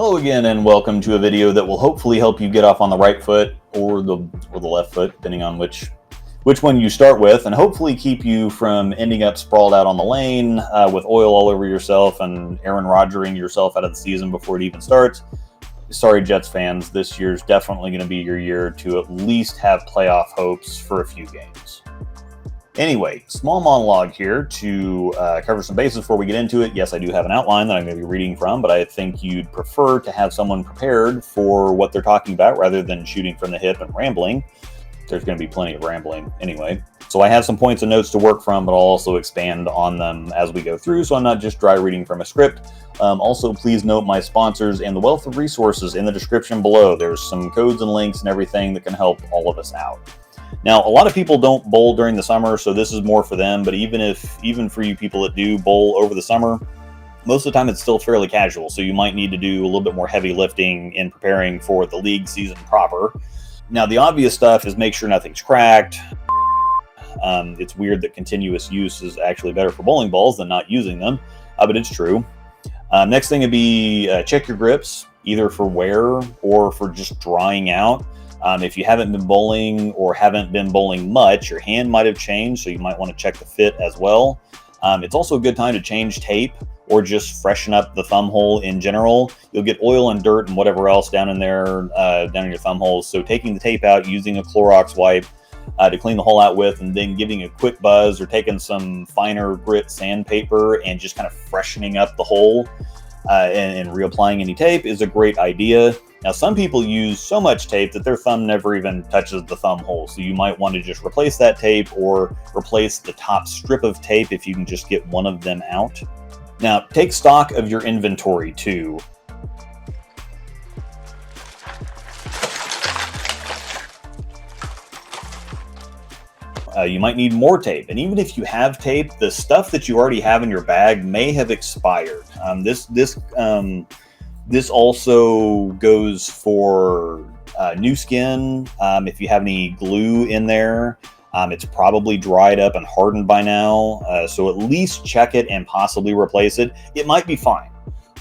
Hello again, and welcome to a video that will hopefully help you get off on the right foot or the left foot, depending on which one you start with, and hopefully keep you from ending up sprawled out on the lane with oil all over yourself and Aaron Rodgering yourself out of the season before it even starts. Sorry, Jets fans, this year's definitely going to be your year to at least have playoff hopes for a few games. Anyway, small monologue here to cover some bases before we get into it. Yes, I do have an outline that I'm going to be reading from, but I think you'd prefer to have someone prepared for what they're talking about rather than shooting from the hip and rambling. There's going to be plenty of rambling anyway. So I have some points and notes to work from, but I'll also expand on them as we go through, so I'm not just dry reading from a script. Also, please note my sponsors and the wealth of resources in the description below. There's some codes and links and everything that can help all of us out. Now, a lot of people don't bowl during the summer, so this is more for them, but even for you people that do bowl over the summer, most of the time it's still fairly casual, so you might need to do a little bit more heavy lifting in preparing for the league season proper. Now, the obvious stuff is make sure nothing's cracked. It's weird that continuous use is actually better for bowling balls than not using them, but it's true. Next thing would be check your grips, either for wear or for just drying out. If you haven't been bowling or haven't been bowling much, your hand might have changed, so you might want to check the fit as well. It's also a good time to change tape or just freshen up the thumb hole in general. You'll get oil and dirt and whatever else down in there, down in your thumb holes. So taking the tape out, using a Clorox wipe to clean the hole out with, and then giving a quick buzz or taking some finer grit sandpaper and just kind of freshening up the hole and reapplying any tape is a great idea. Now, some people use so much tape that their thumb never even touches the thumb hole, so you might want to just replace that tape or replace the top strip of tape if you can just get one of them out. Now, take stock of your inventory too. You might need more tape, and even if you have tape, the stuff that you already have in your bag may have expired. This also goes for new skin. If you have any glue in there, it's probably dried up and hardened by now. So at least check it and possibly replace it. It might be fine,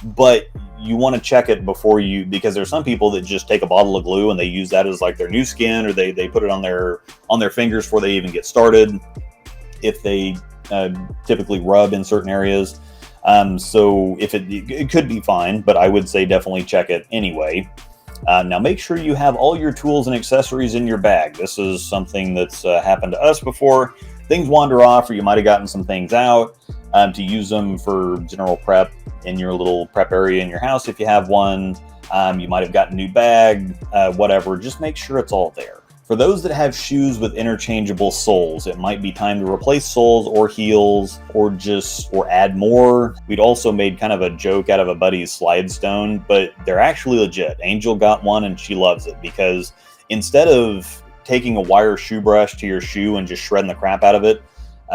but you want to check it before you, because there's some people that just take a bottle of glue and they use that as like their new skin, or they put it on their fingers before they even get started, if they typically rub in certain areas. So if it could be fine, but I would say definitely check it anyway. Now make sure you have all your tools and accessories in your bag. This is something that's happened to us before. Things wander off, or you might have gotten some things out to use them for general prep in your little prep area in your house. If you have one, you might have gotten a new bag, whatever, just make sure it's all there. For those that have shoes with interchangeable soles, it might be time to replace soles or heels or add more. We'd also made kind of a joke out of a buddy's slide stone, but they're actually legit. Angel got one and she loves it, because instead of taking a wire shoe brush to your shoe and just shredding the crap out of it,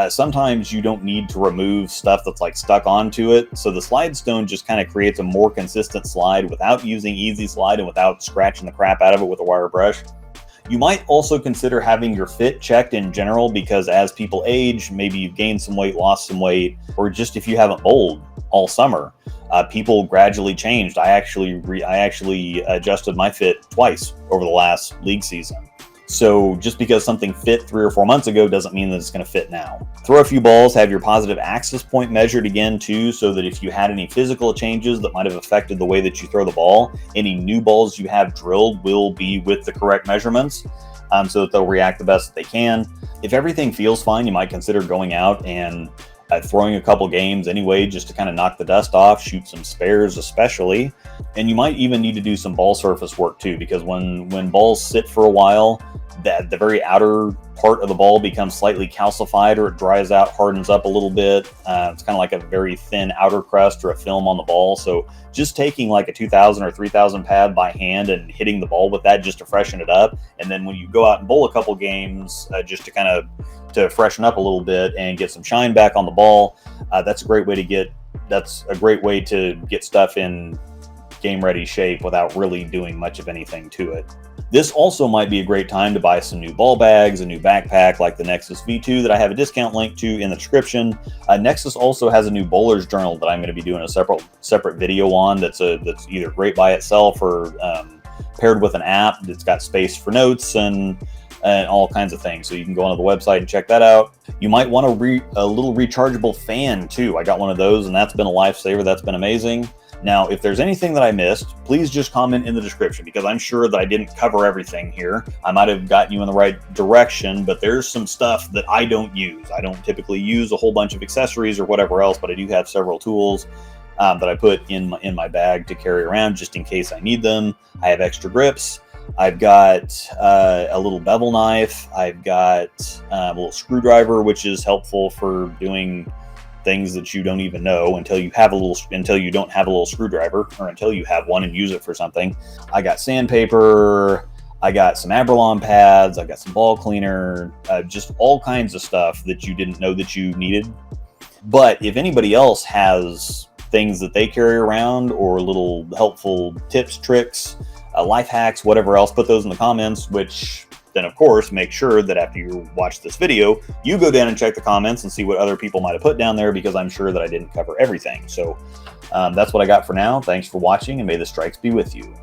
sometimes you don't need to remove stuff that's like stuck onto it. So the slide stone just kind of creates a more consistent slide without using Easy Slide and without scratching the crap out of it with a wire brush. You might also consider having your fit checked in general, because as people age, maybe you've gained some weight, lost some weight, or just if you haven't bowled all summer, people gradually changed. I actually adjusted my fit twice over the last league season. So just because something fit 3 or 4 months ago doesn't mean that it's going to fit now. Throw a few balls, have your positive axis point measured again too, so that if you had any physical changes that might have affected the way that you throw the ball, any new balls you have drilled will be with the correct measurements, so that they'll react the best that they can. If everything feels fine, you might consider going out and throwing a couple games anyway, just to kind of knock the dust off, shoot some spares especially. And you might even need to do some ball surface work too, because when balls sit for a while, the very outer part of the ball becomes slightly calcified, or it dries out, hardens up a little bit. It's kind of like a very thin outer crust or a film on the ball. So just taking like a 2000 or 3000 pad by hand and hitting the ball with that just to freshen it up. And then when you go out and bowl a couple games, just to freshen up a little bit and get some shine back on the ball, that's a great way to get stuff in game ready shape without really doing much of anything to it. This also might be a great time to buy some new ball bags, a new backpack like the Nexus V2 that I have a discount link to in the description. Nexus also has a new bowler's journal that I'm going to be doing a separate video on. That's either great by itself or paired with an app that's got space for notes and all kinds of things. So you can go onto the website and check that out. You might want a little rechargeable fan too. I got one of those, and that's been a lifesaver. That's been amazing. Now, if there's anything that I missed, please just comment in the description, because I'm sure that I didn't cover everything here. I might have gotten you in the right direction, but there's some stuff that I don't use. I don't typically use a whole bunch of accessories or whatever else, but I do have several tools that I put in my bag to carry around just in case I need them. I have extra grips. I've got a little bevel knife. I've got a little screwdriver, which is helpful for doing things that you don't even know until you don't have a little screwdriver, or until you have one and use it for something. I got sandpaper. I got some Abralon pads. I got some ball cleaner, just all kinds of stuff that you didn't know that you needed. But if anybody else has things that they carry around, or little helpful tips, tricks, life hacks, whatever else, put those in the comments, which then of course make sure that after you watch this video, you go down and check the comments and see what other people might have put down there, because I'm sure that I didn't cover everything. So that's what I got for now. Thanks for watching, and may the strikes be with you.